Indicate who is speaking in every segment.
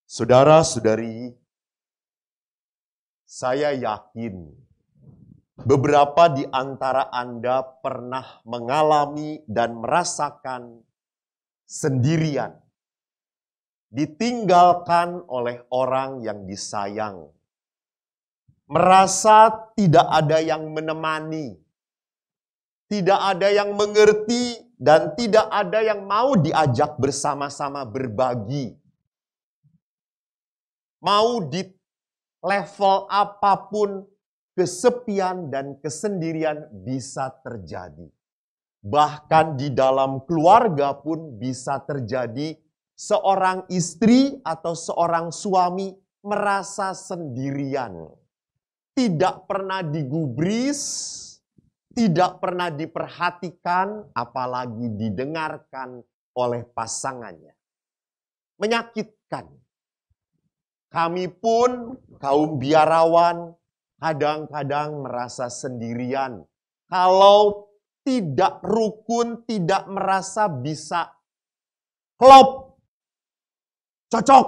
Speaker 1: Saudara-saudari, saya yakin beberapa di antara Anda pernah mengalami dan merasakan sendirian, ditinggalkan oleh orang yang disayang, merasa tidak ada yang menemani, tidak ada yang mengerti, dan tidak ada yang mau diajak bersama-sama berbagi. Mau di level apapun, kesepian dan kesendirian bisa terjadi. Bahkan di dalam keluarga pun bisa terjadi seorang istri atau seorang suami merasa sendirian. Tidak pernah digubris, tidak pernah diperhatikan, apalagi didengarkan oleh pasangannya. Menyakitkan. Kami pun kaum biarawan kadang-kadang merasa sendirian. Kalau tidak rukun, tidak merasa bisa klop, cocok,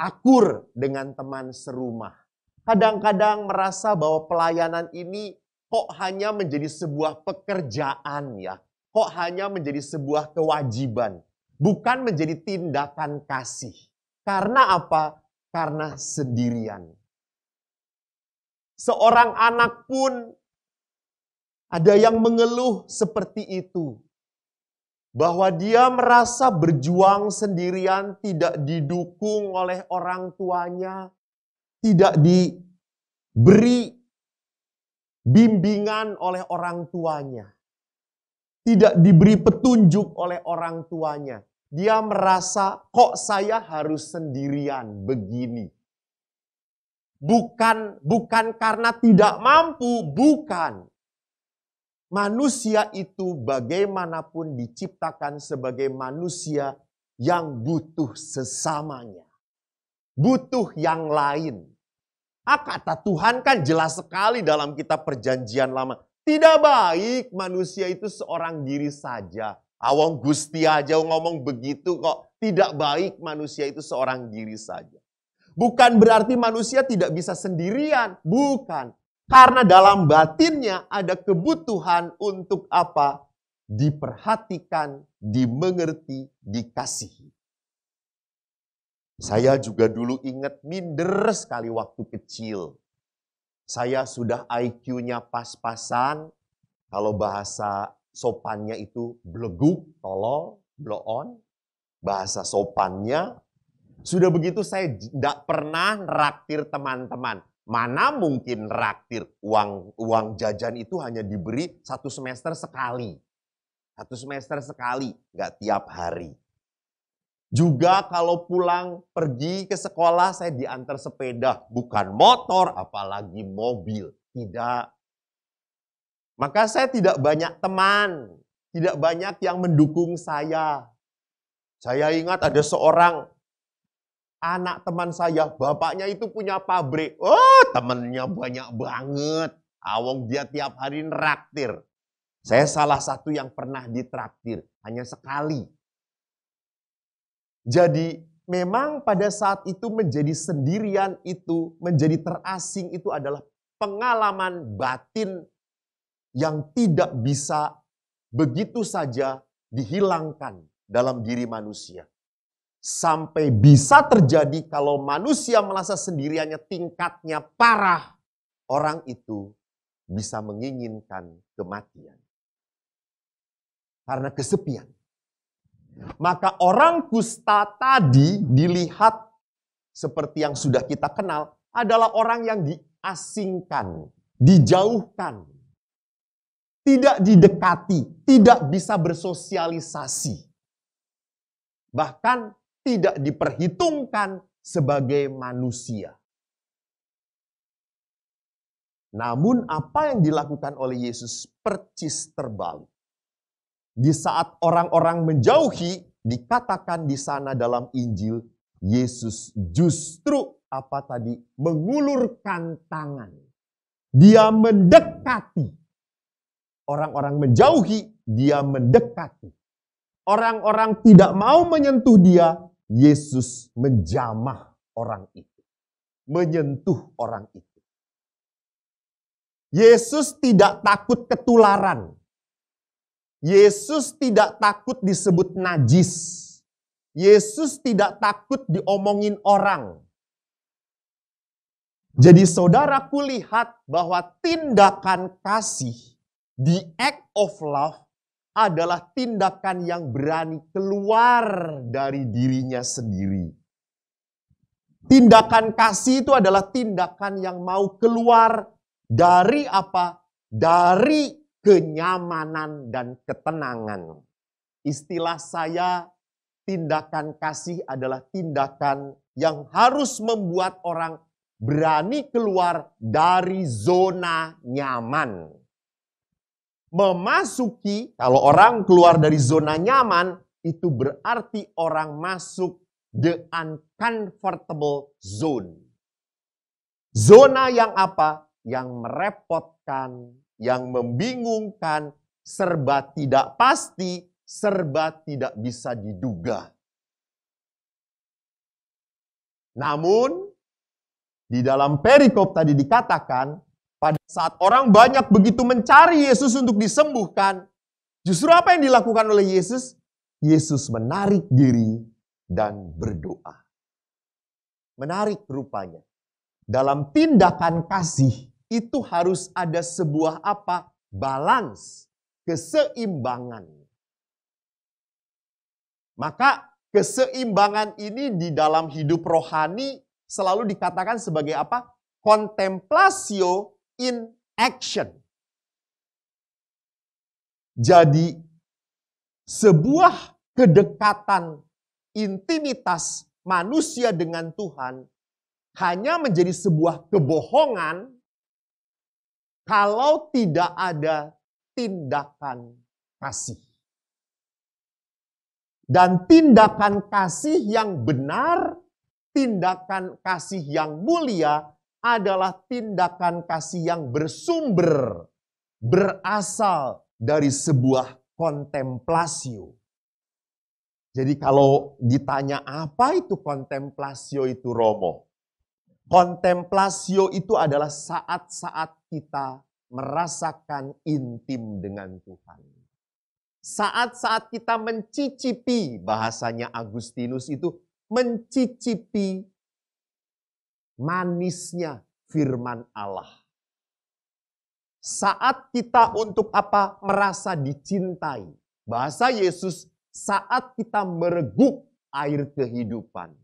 Speaker 1: akur dengan teman serumah. Kadang-kadang merasa bahwa pelayanan ini kok hanya menjadi sebuah pekerjaan ya. Kok hanya menjadi sebuah kewajiban. Bukan menjadi tindakan kasih. Karena apa? Karena sendirian. Seorang anak pun ada yang mengeluh seperti itu. Bahwa dia merasa berjuang sendirian, tidak didukung oleh orang tuanya, tidak diberi bimbingan oleh orang tuanya, tidak diberi petunjuk oleh orang tuanya. Dia merasa, kok saya harus sendirian begini. Bukan karena tidak mampu, bukan. Manusia itu bagaimanapun diciptakan sebagai manusia yang butuh sesamanya. Butuh yang lain. Kata Tuhan kan jelas sekali dalam kitab Perjanjian Lama. Tidak baik manusia itu seorang diri saja. Awang Gusti aja ngomong begitu kok. Tidak baik manusia itu seorang diri saja. Bukan berarti manusia tidak bisa sendirian. Bukan. Karena dalam batinnya ada kebutuhan untuk apa? Diperhatikan, dimengerti, dikasihi. Saya juga dulu ingat minder sekali waktu kecil. Saya sudah IQ-nya pas-pasan. Kalau bahasa sopannya itu bleguk, tolol, blow on. Bahasa sopannya. Sudah begitu saya tidak pernah raktir teman-teman. Mana mungkin raktir, uang jajan itu hanya diberi 1 semester sekali. 1 semester sekali, nggak tiap hari. Juga kalau pulang pergi ke sekolah saya diantar sepeda, bukan motor apalagi mobil. Tidak. Maka saya tidak banyak teman, tidak banyak yang mendukung saya. Saya ingat ada seorang anak teman saya, bapaknya itu punya pabrik. Oh, temennya banyak banget. Awong dia tiap hari neraktir. Saya salah satu yang pernah ditraktir, hanya sekali. Jadi memang pada saat itu menjadi sendirian itu, menjadi terasing itu adalah pengalaman batin yang tidak bisa begitu saja dihilangkan dalam diri manusia. Sampai bisa terjadi kalau manusia merasa sendiriannya tingkatnya parah, orang itu bisa menginginkan kematian. Karena kesepian. Maka orang kusta tadi dilihat seperti yang sudah kita kenal adalah orang yang diasingkan, dijauhkan, tidak didekati, tidak bisa bersosialisasi. Bahkan tidak diperhitungkan sebagai manusia. Namun apa yang dilakukan oleh Yesus percis terbalik. Di saat orang-orang menjauhi, dikatakan di sana dalam Injil, Yesus justru apa tadi? Mengulurkan tangan. Dia mendekati. Orang-orang menjauhi, dia mendekati. Orang-orang tidak mau menyentuh dia, Yesus menjamah orang itu, menyentuh orang itu. Yesus tidak takut ketularan. Yesus tidak takut disebut najis. Yesus tidak takut diomongin orang. Jadi saudaraku lihat bahwa tindakan kasih, the act of love, adalah tindakan yang berani keluar dari dirinya sendiri. Tindakan kasih itu adalah tindakan yang mau keluar dari apa? Dari kenyamanan dan ketenangan. Istilah saya, tindakan kasih adalah tindakan yang harus membuat orang berani keluar dari zona nyaman. Memasuki, kalau orang keluar dari zona nyaman, itu berarti orang masuk the uncomfortable zone. Zona yang apa? Yang merepotkan, yang membingungkan, serba tidak pasti, serba tidak bisa diduga. Namun, di dalam perikop tadi dikatakan, pada saat orang banyak begitu mencari Yesus untuk disembuhkan, justru apa yang dilakukan oleh Yesus? Yesus menarik diri dan berdoa. Menarik rupanya. Dalam tindakan kasih, itu harus ada sebuah apa? Balance, keseimbangan. Maka keseimbangan ini di dalam hidup rohani selalu dikatakan sebagai apa? Contemplatio in action. Jadi sebuah kedekatan intimitas manusia dengan Tuhan hanya menjadi sebuah kebohongan kalau tidak ada tindakan kasih. Dan tindakan kasih yang benar, tindakan kasih yang mulia adalah tindakan kasih yang bersumber, berasal dari sebuah kontemplasio. Jadi kalau ditanya apa itu kontemplasio itu, Romo? Kontemplasio itu adalah saat-saat kita merasakan intim dengan Tuhan. Saat-saat kita mencicipi, bahasanya Agustinus itu, mencicipi manisnya firman Allah. Saat kita untuk apa? Merasa dicintai. Bahasa Yesus, saat kita mereguk air kehidupan.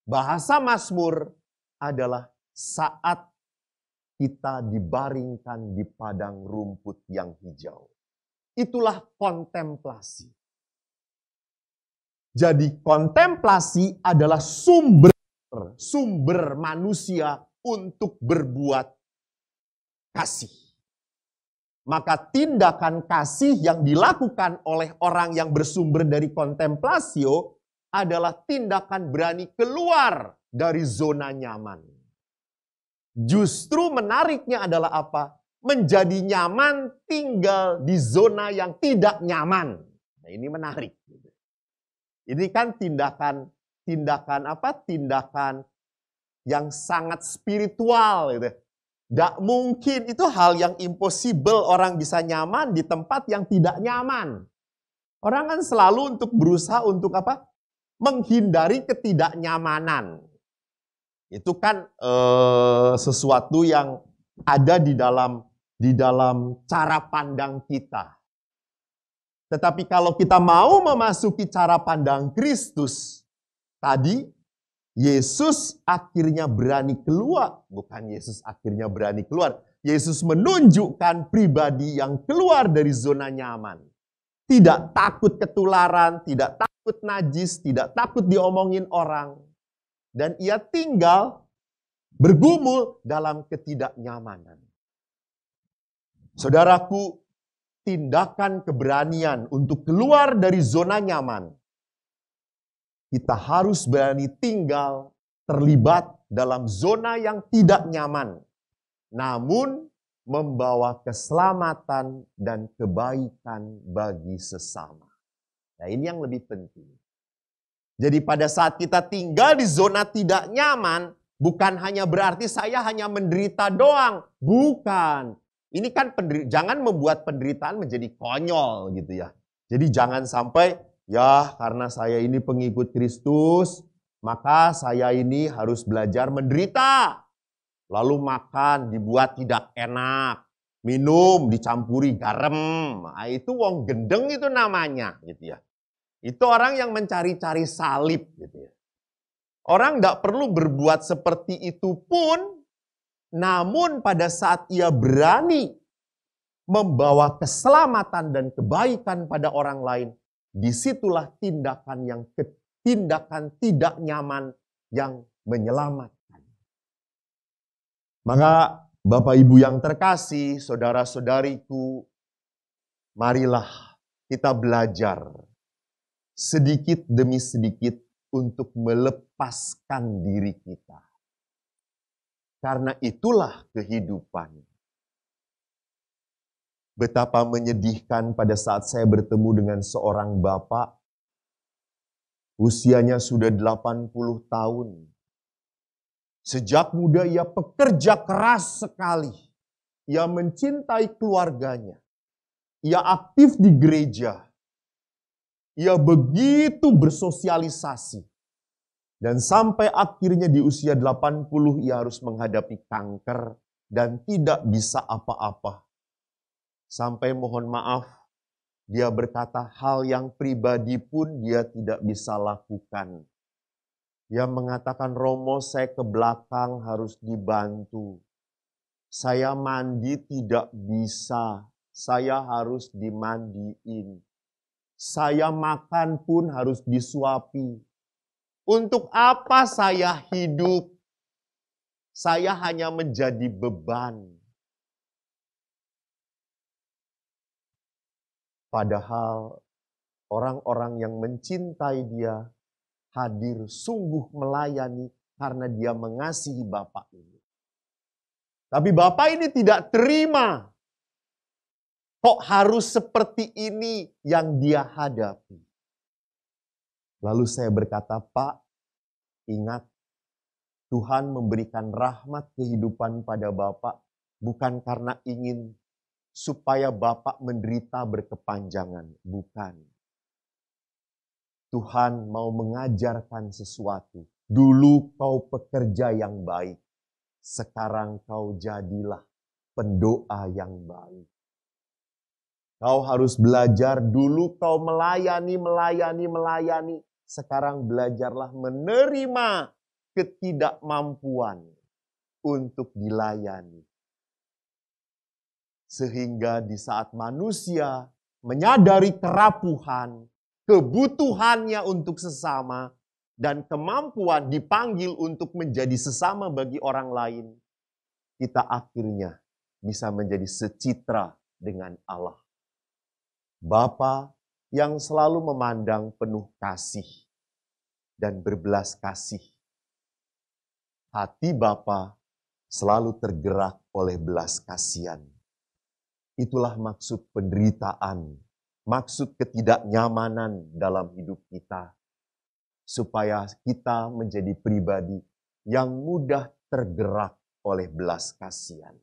Speaker 1: Bahasa Mazmur adalah saat kita dibaringkan di padang rumput yang hijau. Itulah kontemplasi. Jadi kontemplasi adalah sumber manusia untuk berbuat kasih. Maka tindakan kasih yang dilakukan oleh orang yang bersumber dari kontemplasio adalah tindakan berani keluar dari zona nyaman. Justru menariknya adalah apa? Menjadi nyaman tinggal di zona yang tidak nyaman. Nah, ini menarik. Ini kan tindakan apa? Tindakan yang sangat spiritual gitu. Tidak mungkin, itu hal yang impossible orang bisa nyaman di tempat yang tidak nyaman. Orang kan selalu untuk berusaha untuk apa? Menghindari ketidaknyamanan. Itu kan sesuatu yang ada di dalam cara pandang kita. Tetapi kalau kita mau memasuki cara pandang Kristus, tadi Yesus akhirnya berani keluar. Bukan Yesus akhirnya berani keluar. Yesus menunjukkan pribadi yang keluar dari zona nyaman. Tidak takut ketularan, tidak takut najis, tidak takut diomongin orang. Dan ia tinggal bergumul dalam ketidaknyamanan. Saudaraku, tindakan keberanian untuk keluar dari zona nyaman. Kita harus berani tinggal terlibat dalam zona yang tidak nyaman. Namun membawa keselamatan dan kebaikan bagi sesama. Nah, ini yang lebih penting. Jadi pada saat kita tinggal di zona tidak nyaman, bukan hanya berarti saya hanya menderita doang. Bukan. Ini kan jangan membuat penderitaan menjadi konyol gitu ya. Jadi jangan sampai, ya karena saya ini pengikut Kristus, maka saya ini harus belajar menderita. Lalu makan dibuat tidak enak. Minum dicampuri garam. Nah, itu wong gendeng itu namanya gitu ya. Itu orang yang mencari-cari salib gitu ya. Orang tidak perlu berbuat seperti itu pun, namun pada saat ia berani membawa keselamatan dan kebaikan pada orang lain, disitulah tindakan tidak nyaman yang menyelamatkan. Maka Bapak Ibu yang terkasih, saudara-saudariku, marilah kita belajar sedikit demi sedikit untuk melepaskan diri kita. Karena itulah kehidupan. Betapa menyedihkan pada saat saya bertemu dengan seorang bapak, usianya sudah 80 tahun. Sejak muda ia pekerja keras sekali. Ia mencintai keluarganya. Ia aktif di gereja. Ia begitu bersosialisasi. Dan sampai akhirnya di usia 80 ia harus menghadapi kanker dan tidak bisa apa-apa. Sampai mohon maaf, dia berkata hal yang pribadi pun dia tidak bisa lakukan. Dia mengatakan, Romo saya ke belakang harus dibantu. Saya mandi tidak bisa, saya harus dimandiin. Saya makan pun harus disuapi. Untuk apa saya hidup? Saya hanya menjadi beban. Padahal orang-orang yang mencintai dia hadir sungguh melayani karena dia mengasihi Bapak ini. Tapi Bapak ini tidak terima. Kok harus seperti ini yang dia hadapi? Lalu saya berkata, Pak, ingat Tuhan memberikan rahmat kehidupan pada Bapak bukan karena ingin supaya Bapak menderita berkepanjangan. Bukan. Tuhan mau mengajarkan sesuatu. Dulu kau pekerja yang baik. Sekarang kau jadilah pendoa yang baik. Kau harus belajar, dulu kau melayani. Sekarang belajarlah menerima ketidakmampuan untuk dilayani. Sehingga di saat manusia menyadari kerapuhan, kebutuhannya untuk sesama, dan kemampuan dipanggil untuk menjadi sesama bagi orang lain, kita akhirnya bisa menjadi secitra dengan Allah. Bapa yang selalu memandang penuh kasih dan berbelas kasih. Hati Bapa selalu tergerak oleh belas kasihan. Itulah maksud penderitaan, maksud ketidaknyamanan dalam hidup kita. Supaya kita menjadi pribadi yang mudah tergerak oleh belas kasihan.